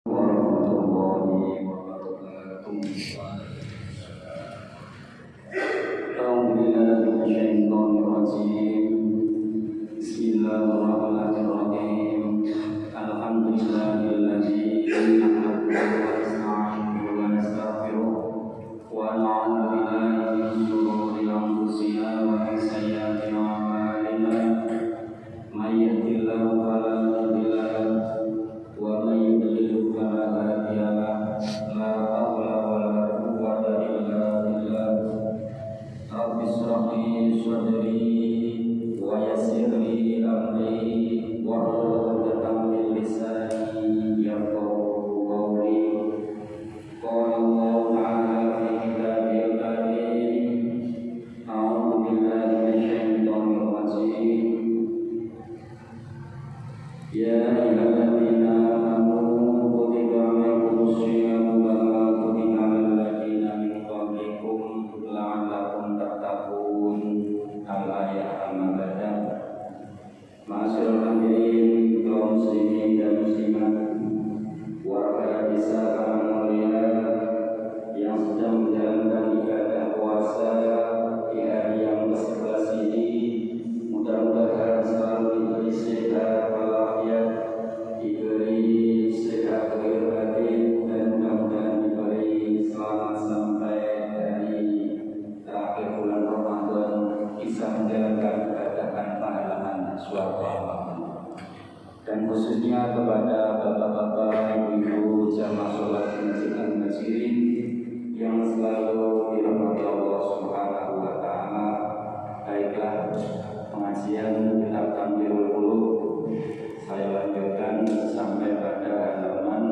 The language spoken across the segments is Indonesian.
warahmatullahi wabarakatuh. A'udzubillahi minasyaitonir rajim. Bismillahirrahmanirrahim. Alhamdulillahilladzi nahmaduhu wa nasta'inuhu wa nastaghfiruh wa na'udzu billahi min shururi anfusina wa min sayyiati a'malina. May yahdihillahu fala mudilla lahu wa may yudlil fala hadiya lahu. La haula wa la quwwata illa billah. Rabbi shrah li sadri wa yassir li amri wahlul 'uqdatam min lisani yafqahu qawli. Qala Allah ta'ala fi kitabil karim. A'udzu billahi minasyaitonir rajim. Ya ayyuhalladzina amanu kutiba alaikumus syiyamu kama kutiba alal ladzina min qablikum la'allakum tattaqun. Al-ayat al-mabadah. Ma'asyiral hadirin kaum muslimin dan muslimat, warga desa Karangmulia yang sedang menjalankan ibadah puasa di hari yang ke-11 ini, mudah-mudahan selalu diberi sehat walafiat, diberi sehat lahir batin, dan mudah-mudahan diberi selamat sampai hari terakhir bulan Ramadan, bisa menjalankan ibadah tanpa halangan suatu apapun. Dan khususnya kepada bapak-bapak, ibu-ibu jamaah sholat Masjid Al-Muhajirin yang selalu dirahmati Allah Subhanahu wa Ta'ala. Baiklah, pengajian kitab Tanbirul Qulub saya lanjutkan sampai pada halaman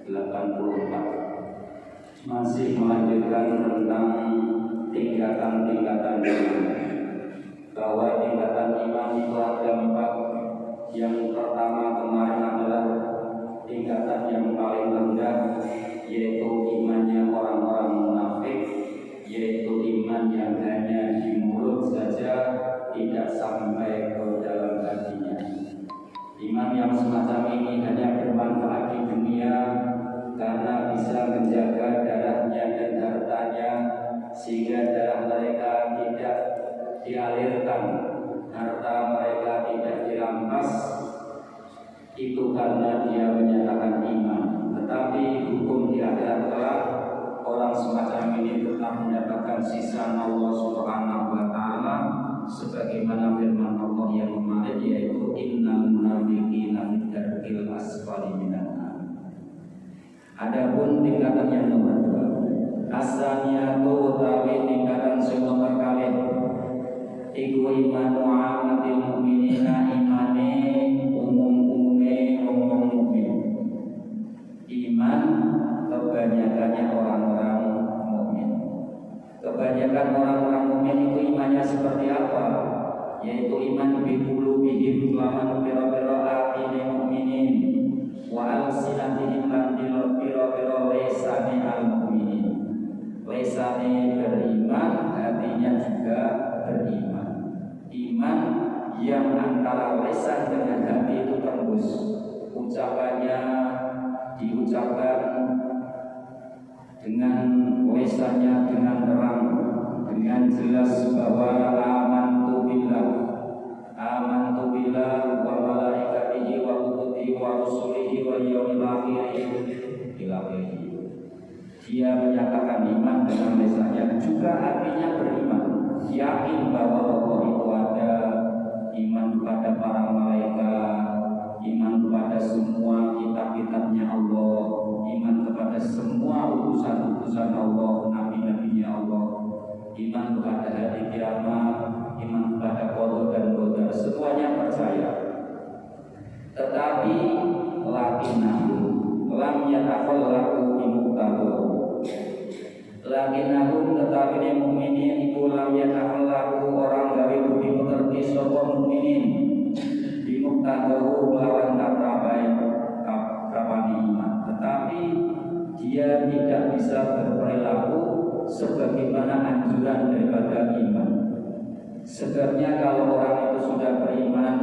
84. Masih melanjutkan tentang tingkatan-tingkatan iman. Bahwa tingkatan iman itu ada 4. Yang pertama kemarin adalah tingkatan yang paling rendah, yaitu imannya orang-orang munafik, yaitu iman yang hanya di mulut saja, tidak sampai ke dalam hatinya. Iman yang semacam ini hanya bermanfaat di dunia karena bisa menjaga darahnya dan hartanya, sehingga darah mereka tidak dialirkan, harta mereka tidak dirampas. Itu karena dia menyatakan iman. Tetapi hukum di akhirat kelak, orang semacam ini tetap mendapatkan sisa Allah Subhanahu wa Ta'ala, sebagaimana firman Allah yang kemarin, yaitu innal munafiqina fi darkil asfali minan nar. Adapun tingkatan yang nomor 2, asalnya utawi tingkatan sing nomor kalih, iku imanu amatil mukminina, imane umum-umume wong mukmin. Iman kebanyakannya orang-orang mukmin. Kebanyakan orang-orang mukmin itu imannya seperti apa? Yaitu iman bi qulubihim laman pira-pira atine mukminin, wa alsinatihim lan pira-pira lesane al-mukminin. Lesane beriman, hatinya juga beriman. Iman yang antara lisan dengan hati itu tembus, ucapannya diucapkan dengan lisannya dengan terang, dengan jelas bahwa amantu billah wa malaikatihi wa kutubihi wa rusulihi wa yaumil akhir ila akhirih. Dia menyatakan iman dengan lisannya, juga hatinya beriman, yakin bahwa Allah itu ada, iman kepada para malaikat, iman kepada semua kitab-kitabnya Allah, iman kepada semua utusan-utusan Allah, nabi-nabinya Allah, iman kepada hari kiamat, iman kepada qada dan qadar, semuanya percaya. Tetapi lakinnahu lam yataqallaku bimuqtadu. Lakinnahu tetapi mukminin itu lam yataqallaku, orang gawe budi pekerti sapa mukminin bimuqtadu lawan kaprapani iman. Tetapi dia tidak bisa berperilaku sebagaimana anjuran daripada iman. Sebenarnya kalau orang itu sudah beriman,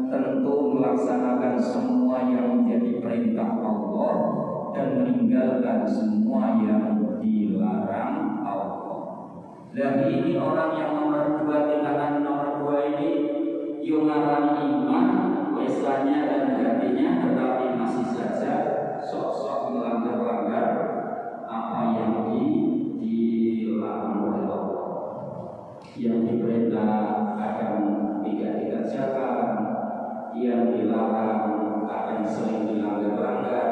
tentu melaksanakan semua yang menjadi perintah Allah meninggalkan semua yang dilarang Allah. Dan ini orang yang nomor 2, tingkatan nomor 2 ini yang ngarani iman, lesannya dan hatinya, tetapi masih saja sok-sok melanggar-langgar apa yang dilarang oleh Allah. Yang diperintah akan tidak dikerjakan, yang dilarang akan sering dilanggar-langgar,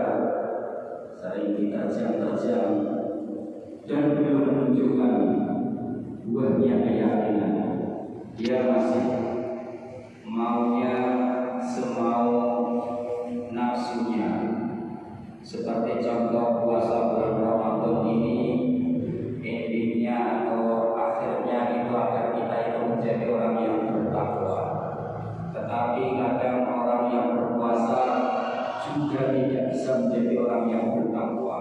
sering diterjang-terjang, dan belum menunjukkan buahnya keyakinan. Dia masih maunya semau nafsunya. Seperti contoh puasa bulan Ramadan ini, endingnya atau akhirnya itu agar kita itu menjadi orang yang bertakwa. Tetapi kadang orang yang berpuasa juga tidak bisa menjadi orang yang bertakwa.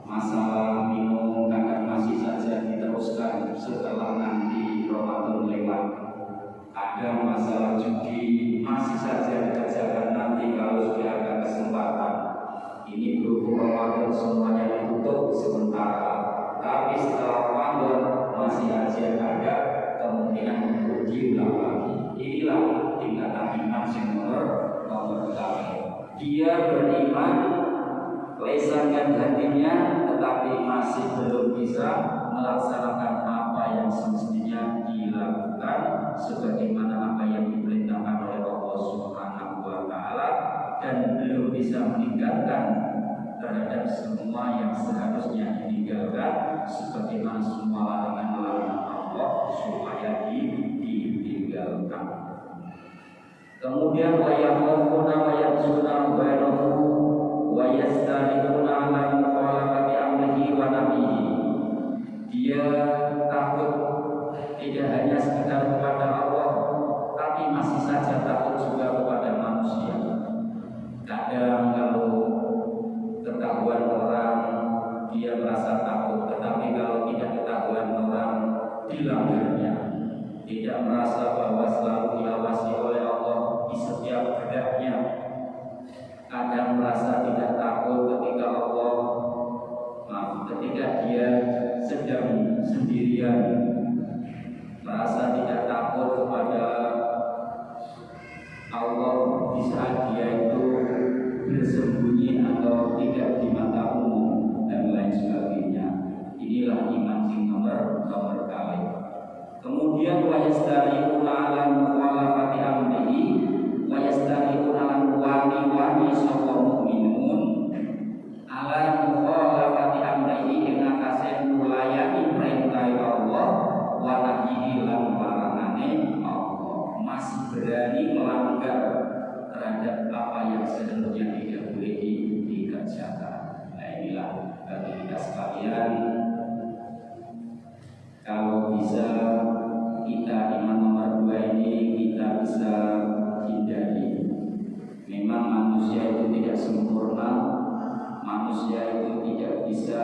Masalah minum kadang masih saja diteruskan setelah nanti Ramadan lewat. Ada masalah judi masih saja dikerjakan nanti kalau sudah ada kesempatan. Ini berhubung Ramadan semuanya ditutup sementara, tapi setelah Ramadan masih aja ada kemungkinan untuk diulang lagi. Inilah tingkatan iman yang nomor 1. Dia beriman, lesan dan hatinya, tetapi masih belum bisa melaksanakan apa yang semestinya dilakukan sebagaimana apa yang diperintahkan oleh Allah Subhanahu wa taala, dan belum bisa meninggalkan terhadap semua yang seharusnya ditinggalkan sebagaimana semua larangan-larangan Allah supaya ditinggalkan. Kemudian wa yakhafuna wa yarjuna ghairahu wa yastariquna ala mukhalafati amrihi wa nahyihi. Dia takut tidak hanya sekedar kepada Allah, tapi masih saja takut juga kepada manusia. Kadang kalau ketahuan orang dia merasa takut, tetapi kalau tidak ketahuan orang dilanggarnya. Tidak merasa bahwa selalu diawasi oleh Allah di setiap geraknya. Kadang merasa tidak takut ketika dia sedang sendirian, merasa tidak takut kepada Allah di saat dia itu bersembunyi atau tidak di mata umum dan lain sebagainya. Inilah iman yang nomor kali. Kemudian wa yastariquna ala mukhalafati amrihi wa yastariquna ala wani sapa mukminun ala mukhalafati amrihi ing atase mulayani perintah Allah wa nahyihi lan larangane Allah. Masih berani melanggar terhadap apa yang seharusnya tidak boleh dikerjakan. Nah, inilah bagi kita sekalian, kalau bisa kita iman nomor 2 ini kita bisa hindari. Memang manusia itu tidak sempurna, manusia itu tidak bisa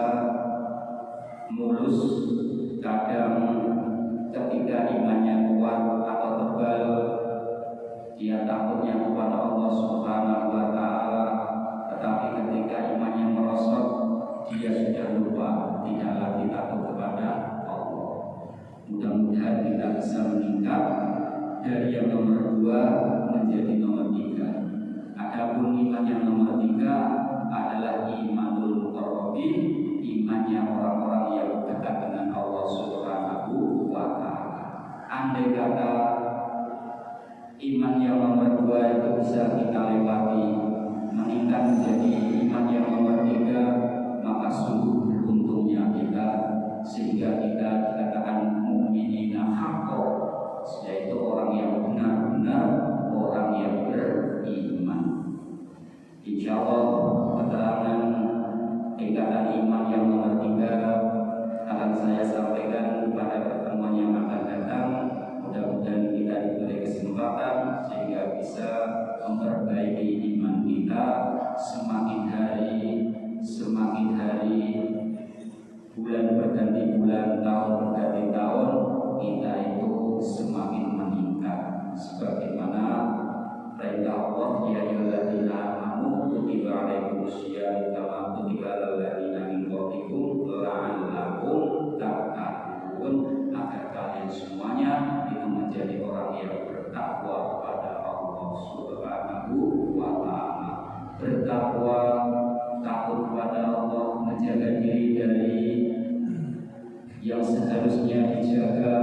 mulus. Kadang ketika imannya kuat atau tebal, dia takutnya kepada Allah Subhanahu wa taala, tetapi ketika imannya merosot, dia sudah lupa, tidak lagi takut kepada Allah. Mudah-mudahan kita bisa meningkat dari yang nomor 2 menjadi nomor 3. Adapun iman yang nomor 3 adalah imanul muqarrabin, imannya orang-orang yang dekat dengan Allah Subhanahu wa taala. Andai kata iman yang nomor 2 itu bisa kita lewati, meningkat menjadi iman yang nomor 3, maka sungguh beruntungnya kita, sehingga kita dikatakan mukminina haqqo, yaitu orang yang benar-benar orang yang beriman. Insya Allah keterangan tingkatan iman yang nomor 3 akan saya sampaikan pada pertemuan yang akan datang. Mudah-mudahan kita diberi kesempatan sehingga bisa memperbaiki iman kita. Semakin hari bulan berganti bulan, tahun berganti tahun, kita itu semakin meningkat sebagaimana perintah Allah, ya ayyuhalladzina amanu kutiba alaikumusiyam kama kutiba alal bertakwa, takut kepada Allah, menjaga diri dari yang seharusnya dijaga,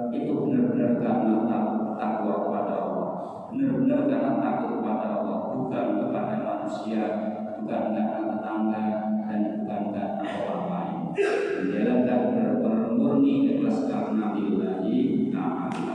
itu benar-benar karena takwa kepada Allah, benar-benar karena takut kepada Allah, bukan kepada manusia, bukan karena tetangga, dan bukan karena orang lain. Menjalankan benar-benar murni ikhlas karena lillahi ta'ala.